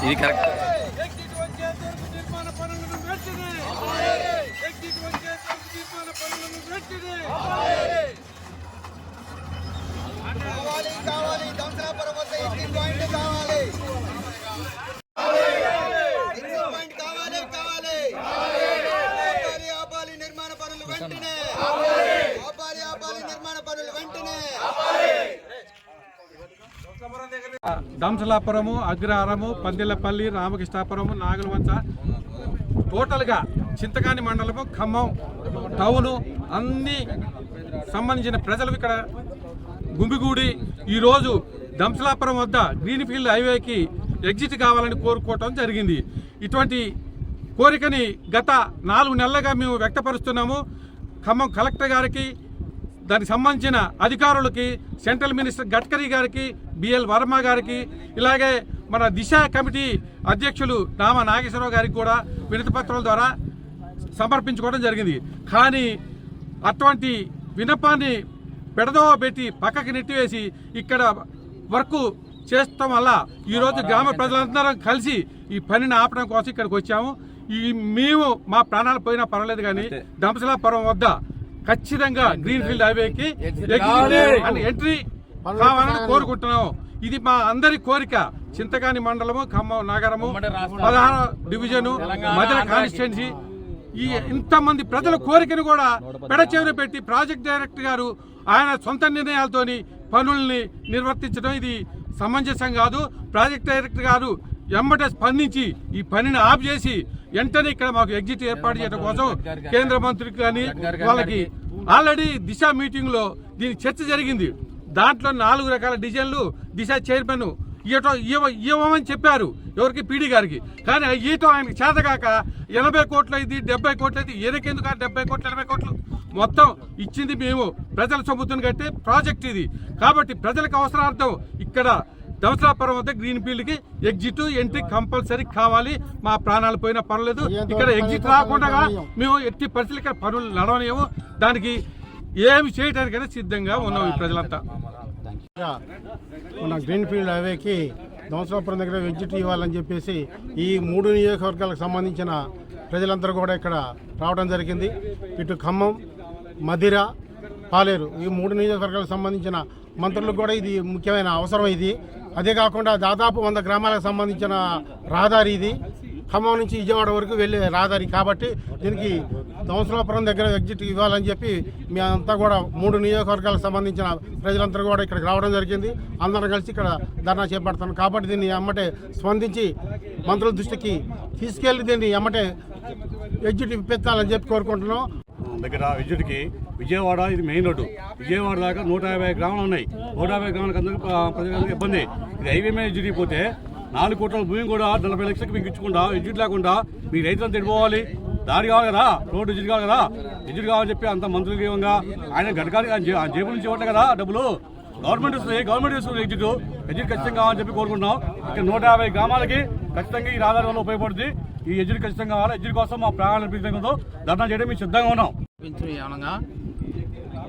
ఇది కరెక్ట్. దంసలాపురము, అగ్రహారము, పందిలపల్లి, రామకృష్ణాపురము, నాగలవంచ, టోటల్గా చింతకాని మండలము, ఖమ్మం టౌను అన్ని సంబంధించిన ప్రజలు ఇక్కడ గుమిగూడి ఈరోజు దంసలాపురం వద్ద గ్రీన్ఫీల్డ్ హైవేకి ఎగ్జిట్ కావాలని కోరుకోవటం జరిగింది. ఇటువంటి కోరికని గత 4 నెలలుగా మేము వ్యక్తపరుస్తున్నాము. ఖమ్మం కలెక్టర్ గారికి, దానికి సంబంధించిన అధికారులకి, సెంట్రల్ మినిస్టర్ గడ్కరీ గారికి, బిఎల్ వర్మ గారికి, ఇలాగే మన దిశ కమిటీ అధ్యక్షులు నామా నాగేశ్వరరావు గారికి కూడా వినతిపత్రాల ద్వారా సమర్పించుకోవడం జరిగింది. కానీ అటువంటి విన్నపాన్ని పెడదోవ పెట్టి పక్కకి నెట్టివేసి ఇక్కడ వర్క్ చేస్తాం వల్ల ఈరోజు గ్రామ ప్రజలందరం కలిసి ఈ పనిని ఆపడం కోసం ఇక్కడికి వచ్చాము. మేము మా ప్రాణాలు పోయినా పర్వాలేదు కానీ దంసలాపురం వద్ద ఖచ్చితంగా గ్రీన్ఫీల్డ్ హైవేకి ఎంట్రీ కావాలని కోరుకుంటున్నాము. ఇది మా అందరి కోరిక. చింతకాని మండలము, ఖమ్మం నగరము, 16 డివిజను, మధ్య కాన్స్టిట్యున్సీ, ఈ ఇంతమంది ప్రజల కోరికను కూడా పెడచెవిన పెట్టి ప్రాజెక్ట్ డైరెక్టర్ గారు ఆయన సొంత నిర్ణయాలతోని పనుల్ని నిర్వర్తించడం ఇది సమంజసం కాదు. ప్రాజెక్ట్ డైరెక్టర్ గారు ఎమ్మటే స్పందించి ఈ పనిని ఆఫ్ చేసి వెంటనే ఇక్కడ మాకు ఎగ్జిట్ ఏర్పాటు చేయడం కోసం కేంద్ర మంత్రికి కానీ వాళ్ళకి ఆల్రెడీ దిశ మీటింగ్ లో దీని చర్చ జరిగింది. దాంట్లో 4 రకాల డిజైన్లు దిశ చైర్మన్ ఇవ్వమని చెప్పారు ఎవరికి, పీడీ గారికి. కానీ ఈతో ఆయనకి చేతగాక 80 కోట్లు అయింది, 70 కోట్లు అయింది. ఏదకెందుకు 70 కోట్లు 80 కోట్లు మొత్తం ఇచ్చింది మేము ప్రజల సొమ్ముతుని కట్టే ప్రాజెక్ట్ ఇది. కాబట్టి ప్రజలకు అవసరార్థం ఇక్కడ దంసలాపురం వద్ద గ్రీన్ఫీల్డ్కి ఎగ్జిట్ ఎంట్రీ కంపల్సరీ కావాలి. మా ప్రాణాలు పోయినా పర్లేదు. ఇక్కడ ఎగ్జిట్ రాకుండా మేము ఎట్టి పరిస్థితులు ఇక్కడ పనులు నడవలేము. దానికి ఏమి చేయడానికైనా సిద్ధంగా ఉన్నాం ఈ ప్రజలంతా. మన గ్రీన్ఫీల్డ్ హైవేకి దంసలాపురం దగ్గర ఎగ్జిట్ ఇవ్వాలని చెప్పేసి ఈ 3 నియోజకవర్గాలకు సంబంధించిన ప్రజలందరూ కూడా ఇక్కడ రావడం జరిగింది. ఇటు ఖమ్మం, మధిర, పాలేరు ఈ 3 నియోజకవర్గాలకు సంబంధించిన మంత్రులకు కూడా ఇది ముఖ్యమైన అవసరం. ఇది అదే కాకుండా దాదాపు 100 గ్రామాలకు సంబంధించిన రహదారి ఇది. ఖమ్మం నుంచి విజయవాడ వరకు వెళ్ళే రహదారి కాబట్టి దీనికి దంసలాపురం దగ్గర ఎగ్జిట్ ఇవ్వాలని చెప్పి మేమంతా కూడా 3 నియోజకవర్గాలకు సంబంధించిన ప్రజలందరూ కూడా ఇక్కడికి రావడం జరిగింది. అందరం కలిసి ఇక్కడ ధర్నా చేపడతాం. కాబట్టి దీన్ని ఎమ్మటే స్పందించి మంత్రుల దృష్టికి తీసుకెళ్లి దీన్ని ఎమ్మటే ఎగ్జిట్ ఇప్పించాలని చెప్పి కోరుకుంటున్నాం. దగ్గర ఎగ్జిట్కి విజయవాడ ఇది మెయిన్ రోడ్డు. విజయవాడ దాకా 150 గ్రామాలు ఉన్నాయి. 150 గ్రామాలకు ప్రజలకు ఇబ్బంది. ఇది హైవే మీద ఎగ్జిట్ పోతే 4 కోట్ల భూమి కూడా 40 లక్షలకు మీకు ఇచ్చకుండా ఎగ్జిట్ లేకుండా మీ రైతులను తిడిపోవాలి. దారి కావాలి కదా, రోడ్డు ఎగ్జిట్ కావాలి కదా. ఎగ్జిట్ కావాలని చెప్పి అంత మంత్రులు ఆయన గడ్కరీ జేబుల నుంచి ఇవ్వట్లే కదా డబ్బులు. గవర్నమెంట్ ఇస్తుంది, గవర్నమెంట్ ఇస్తుంది ఎగ్జిట్ ఖచ్చితంగా కావాలని చెప్పి కోరుకుంటున్నాం. ఇక్కడ 150 గ్రామాలకి ఖచ్చితంగా ఈ రహదారి వల్ల ఉపయోగపడుతుంది. ఈ ఎగ్జిట్ ఖచ్చితంగా కావాలి. ఎగ్జిట్ కోసం మా ప్రాణాలు అర్పించడంతో ధర్నా చేయడం మేము సిద్ధంగా ఉన్నాం.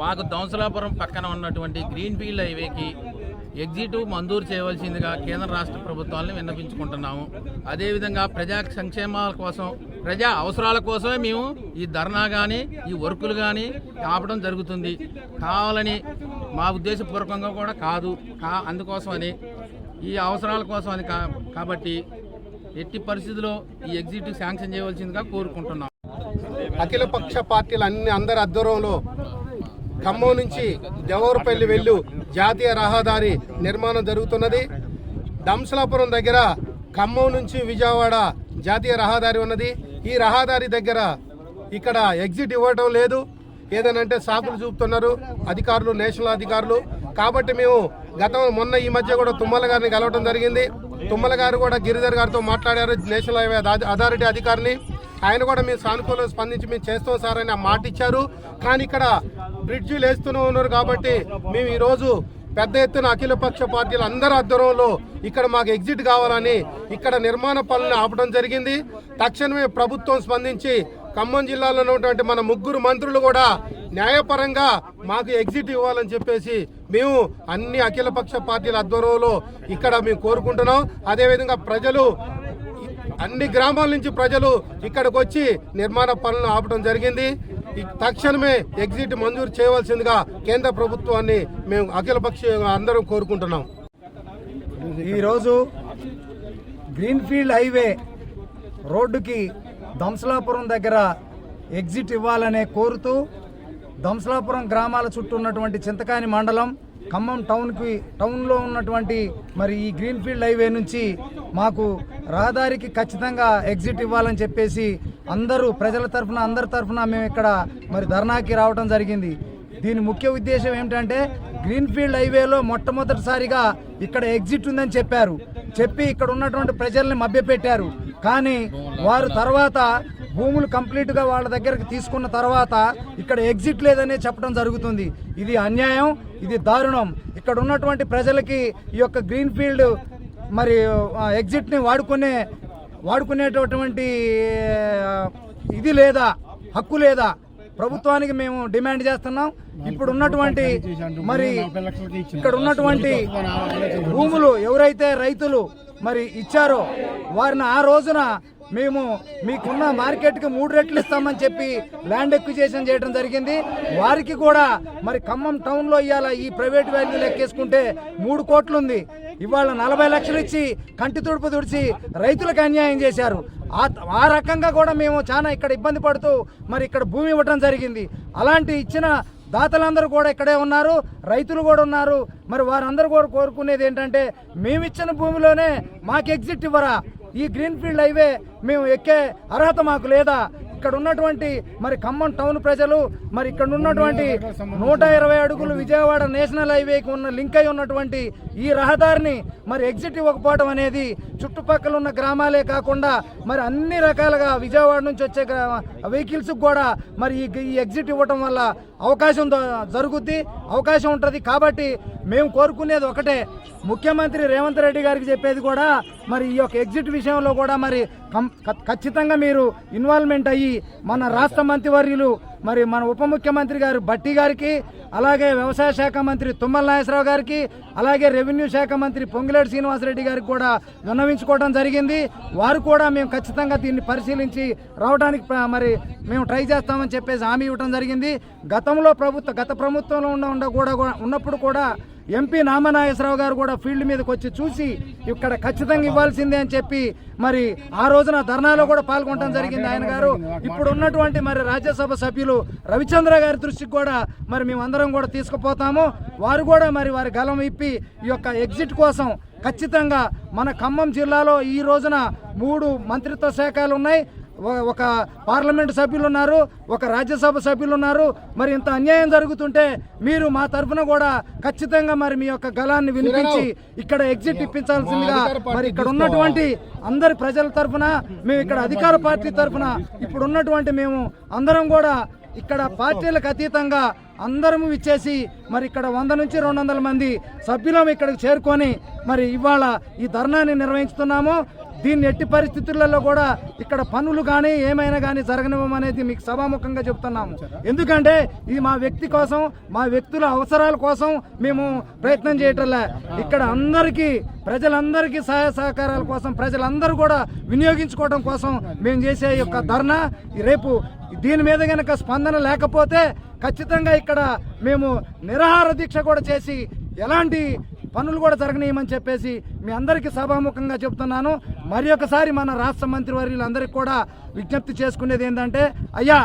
మాకు దంసలాపురం పక్కన ఉన్నటువంటి గ్రీన్ఫీల్డ్ హైవేకి ఎగ్జిట్ మంజూరు చేయవలసిందిగా కేంద్ర రాష్ట్ర ప్రభుత్వాలను విన్నపించుకుంటున్నాము. అదేవిధంగా ప్రజా సంక్షేమాల కోసం, ప్రజా అవసరాల కోసమే మేము ఈ ధర్నా కానీ ఈ వర్కులు కానీ ఆపడం జరుగుతుంది. కావాలని మా ఉద్దేశపూర్వకంగా కూడా కాదు, అందుకోసమని ఈ అవసరాల కోసం అని కాబట్టి ఎట్టి పరిస్థితుల్లో ఈ ఎగ్జిట్ శాంక్షన్ చేయవలసిందిగా కోరుకుంటున్నాం. అఖిలపక్ష పార్టీలు అందరి ఆధ్వర్యంలో ఖమ్మం నుంచి దేవరపల్లి వెళ్ళు జాతీయ రహదారి నిర్మాణం జరుగుతున్నది. దంసలాపురం దగ్గర ఖమ్మం నుంచి విజయవాడ జాతీయ రహదారి ఉన్నది. ఈ రహదారి దగ్గర ఇక్కడ ఎగ్జిట్ ఇవ్వడం లేదు. ఏదనంటే సాకులు చూపుతున్నారు అధికారులు, నేషనల్ అధికారులు. కాబట్టి మేము మొన్న ఈ మధ్య కూడా తుమ్మల గారిని కలవడం జరిగింది. తుమ్మల గారు కూడా గిరిధర్ గారితో మాట్లాడారు, నేషనల్ హైవే అథారిటీ అధికారిని. ఆయన కూడా మేము సానుకూలంగా స్పందించి మేము చేస్తాం సార్ అని మాట ఇచ్చారు. కానీ ఇక్కడ బ్రిడ్జిలు వేస్తూనే ఉన్నారు కాబట్టి మేము ఈరోజు పెద్ద ఎత్తున అఖిలపక్ష పార్టీలు అందరి ఆధ్వర్యంలో ఇక్కడ మాకు ఎగ్జిట్ కావాలని ఇక్కడ నిర్మాణ పనులను ఆపడం జరిగింది. తక్షణమే ప్రభుత్వం స్పందించి ఖమ్మం జిల్లాలో ఉన్నటువంటి మన 3 మంత్రులు కూడా న్యాయపరంగా మాకు ఎగ్జిట్ ఇవ్వాలని చెప్పేసి మేము అన్ని అఖిలపక్ష పార్టీల ఆధ్వర్యంలో ఇక్కడ మేము కోరుకుంటున్నాం. అదేవిధంగా ప్రజలు అన్ని గ్రామాల నుంచి ప్రజలు ఇక్కడికి వచ్చి నిర్మాణ పనులను ఆపడం జరిగింది. తక్షణమే ఎగ్జిట్ మంజూరు చేయవలసిందిగా కేంద్ర ప్రభుత్వాన్ని మేము అఖిలపక్ష అందరం కోరుకుంటున్నాం. ఈరోజు గ్రీన్ఫీల్డ్ హైవే రోడ్డుకి దంసలాపురం దగ్గర ఎగ్జిట్ ఇవ్వాలనే కోరుతూ దంసలాపురం గ్రామాల చుట్టూ ఉన్నటువంటి చింతకాని మండలం ఖమ్మం టౌన్లో ఉన్నటువంటి మరి ఈ గ్రీన్ఫీల్డ్ హైవే నుంచి మాకు రహదారికి ఖచ్చితంగా ఎగ్జిట్ ఇవ్వాలని చెప్పేసి అందరూ ప్రజల తరఫున అందరి తరఫున మేము ఇక్కడ మరి ధర్నాకి రావడం జరిగింది. దీని ముఖ్య ఉద్దేశం ఏమిటంటే గ్రీన్ఫీల్డ్ హైవేలో మొట్టమొదటిసారిగా ఇక్కడ ఎగ్జిట్ ఉందని చెప్పి ఇక్కడ ఉన్నటువంటి ప్రజల్ని మభ్యపెట్టారు. కానీ వారు తర్వాత భూములు కంప్లీట్గా వాళ్ళ దగ్గరకు తీసుకున్న తర్వాత ఇక్కడ ఎగ్జిట్ లేదనే చెప్పడం జరుగుతుంది. ఇది అన్యాయం, ఇది దారుణం. ఇక్కడ ఉన్నటువంటి ప్రజలకి ఈ యొక్క గ్రీన్ఫీల్డ్ మరి ఎగ్జిట్ని వాడుకునేటటువంటి ఇది లేదా, హక్కు లేదా? ప్రభుత్వానికి మేము డిమాండ్ చేస్తున్నాం. ఇప్పుడు ఉన్నటువంటి మరి ఇక్కడ ఉన్నటువంటి భూములు ఎవరైతే రైతులు మరి ఇచ్చారో వారిని ఆ రోజున మేము మీకున్న మార్కెట్కి 3 రెట్లు ఇస్తామని చెప్పి ల్యాండ్ ఎక్విజిషన్ చేయడం జరిగింది. వారికి కూడా మరి ఖమ్మం టౌన్లో ఇవాళ ఈ ప్రైవేట్ వాల్యూ లెక్కేసుకుంటే 3 కోట్లు ఉంది. ఇవాళ 40 లక్షలు ఇచ్చి కంటి తుడుపు తుడిచి రైతులకు అన్యాయం చేశారు. ఆ రకంగా కూడా మేము చాలా ఇక్కడ ఇబ్బంది పడుతూ మరి ఇక్కడ భూమి ఇవ్వడం జరిగింది. అలాంటి ఇచ్చిన దాతలందరూ కూడా ఇక్కడే ఉన్నారు, రైతులు కూడా ఉన్నారు. మరి వారందరూ కూడా కోరుకునేది ఏంటంటే మేమిచ్చిన భూమిలోనే మాకు ఎగ్జిట్ ఇవ్వరా? ఈ గ్రీన్ఫీల్డ్ హైవే మేము ఎక్కే అర్హత మాకు లేదా? ఇక్కడ ఉన్నటువంటి మరి ఖమ్మం టౌన్ ప్రజలు మరి ఇక్కడ ఉన్నటువంటి 120 అడుగులు విజయవాడ నేషనల్ హైవేకి ఉన్న లింక్ అయి ఉన్నటువంటి ఈ రహదారిని మరి ఎగ్జిట్ ఇవ్వకపోవడం అనేది చుట్టుపక్కల ఉన్న గ్రామాలే కాకుండా మరి అన్ని రకాలుగా విజయవాడ నుంచి వచ్చే వెహికల్స్ కూడా మరి ఈ ఎగ్జిట్ ఇవ్వటం వల్ల అవకాశం ఉంటుంది. కాబట్టి మేము కోరుకునేది ఒకటే, ముఖ్యమంత్రి రేవంత్ రెడ్డి గారికి చెప్పేది కూడా మరి ఈ యొక్క ఎగ్జిట్ విషయంలో కూడా మరి ఖచ్చితంగా మీరు ఇన్వాల్వ్మెంట్ అయ్యి మన రాష్ట్ర మంత్రివర్యులు మరి మన ఉప ముఖ్యమంత్రి గారు భట్టి గారికి, అలాగే వ్యవసాయ శాఖ మంత్రి తుమ్మల నాగేశ్వరరావు గారికి, అలాగే రెవెన్యూ శాఖ మంత్రి పొంగులేటి శ్రీనివాసరెడ్డి గారికి కూడా విన్నవించుకోవడం జరిగింది. వారు కూడా మేము ఖచ్చితంగా దీన్ని పరిశీలించి రావడానికి మరి మేము ట్రై చేస్తామని చెప్పేసి హామీ ఇవ్వడం జరిగింది. గత ప్రభుత్వంలో ఉన్నప్పుడు కూడా ఎంపీ నామనాగేశ్వరరావు గారు కూడా ఫీల్డ్ మీదకి వచ్చి చూసి ఇక్కడ ఖచ్చితంగా ఇవ్వాల్సిందే అని చెప్పి మరి ఆ రోజున ధర్నాలో కూడా పాల్గొనడం జరిగింది ఆయన గారు. ఇప్పుడు ఉన్నటువంటి మరి రాజ్యసభ సభ్యులు రవిచంద్ర గారి దృష్టికి కూడా మరి మేమందరం కూడా తీసుకుపోతాము. వారు కూడా మరి వారి గలం ఇప్పి ఈ యొక్క ఎగ్జిట్ కోసం ఖచ్చితంగా మన ఖమ్మం జిల్లాలో ఈ రోజున 3 మంత్రిత్వ శాఖలు ఉన్నాయి, ఒక పార్లమెంటు సభ్యులు ఉన్నారు, ఒక రాజ్యసభ సభ్యులు ఉన్నారు. మరి ఇంత అన్యాయం జరుగుతుంటే మీరు మా తరఫున కూడా ఖచ్చితంగా మరి మీ యొక్క గలాన్ని వినిపించి ఇక్కడ ఎగ్జిట్ ఇప్పించాల్సిందిగా మరి ఇక్కడ ఉన్నటువంటి అందరి ప్రజల తరఫున, మేము ఇక్కడ అధికార పార్టీ తరఫున ఇప్పుడు ఉన్నటువంటి మేము అందరం కూడా ఇక్కడ పార్టీలకు అతీతంగా అందరము ఇచ్చేసి మరి ఇక్కడ 100 నుంచి 200 మంది సభ్యులం ఇక్కడికి చేరుకొని మరి ఇవాళ ఈ ధర్నాన్ని నిర్వహిస్తున్నాము. దీన్ని ఎట్టి పరిస్థితులలో కూడా ఇక్కడ పనులు కానీ ఏమైనా కానీ జరగనివ్వమనేది మీకు సభాముఖంగా చెప్తున్నాము. ఎందుకంటే ఇది మా వ్యక్తి కోసం, మా వ్యక్తుల అవసరాల కోసం మేము ప్రయత్నం చేయటంలే. ఇక్కడ అందరికీ ప్రజలందరికీ సహాయ సహకారాల కోసం, ప్రజలందరూ కూడా వినియోగించుకోవడం కోసం మేము చేసే యొక్క ధర్నా. రేపు దీని మీద కనుక స్పందన లేకపోతే ఖచ్చితంగా ఇక్కడ మేము నిరాహార దీక్ష కూడా చేసి ఎలాంటి పనులు కూడా జరగనీయమని చెప్పేసి మీ అందరికీ సభాముఖంగా చెప్తున్నాను. మరి ఒకసారి మన రాష్ట్ర మంత్రివర్యులందరికీ కూడా విజ్ఞప్తి చేసుకునేది ఏంటంటే, అయ్యా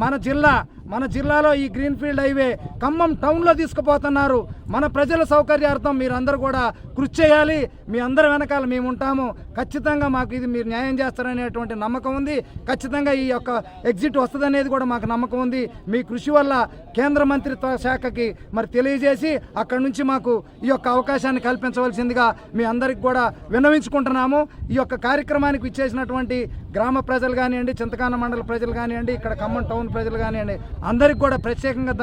మన జిల్లా మన జిల్లాలో ఈ గ్రీన్ఫీల్డ్ హైవే ఖమ్మం టౌన్లో తీసుకుపోతున్నారు. మన ప్రజల సౌకర్యార్థం మీరందరూ కూడా కృషి చేయాలి. మీ అందరి వెనకాల మేము ఉంటాము. ఖచ్చితంగా మాకు ఇది మీరు న్యాయం చేస్తారనేటువంటి నమ్మకం ఉంది. ఖచ్చితంగా ఈ యొక్క ఎగ్జిట్ వస్తుందనేది కూడా మాకు నమ్మకం ఉంది. మీ కృషి వల్ల కేంద్ర మంత్రిత్వ శాఖకి మరి తెలియజేసి అక్కడి నుంచి మాకు ఈ యొక్క అవకాశాన్ని కల్పించవలసిందిగా మీ అందరికి కూడా విన్నవించుకుంటున్నాము. ఈ యొక్క కార్యక్రమానికి ఇచ్చేసినటువంటి గ్రామ ప్రజలు కానివ్వండి, చింతకాన మండల ప్రజలు కానివ్వండి, ఇక్కడ ఖమ్మం టౌన్ ప్రజలు కానివ్వండి, అందరికి కూడా ప్రత్యేకంగా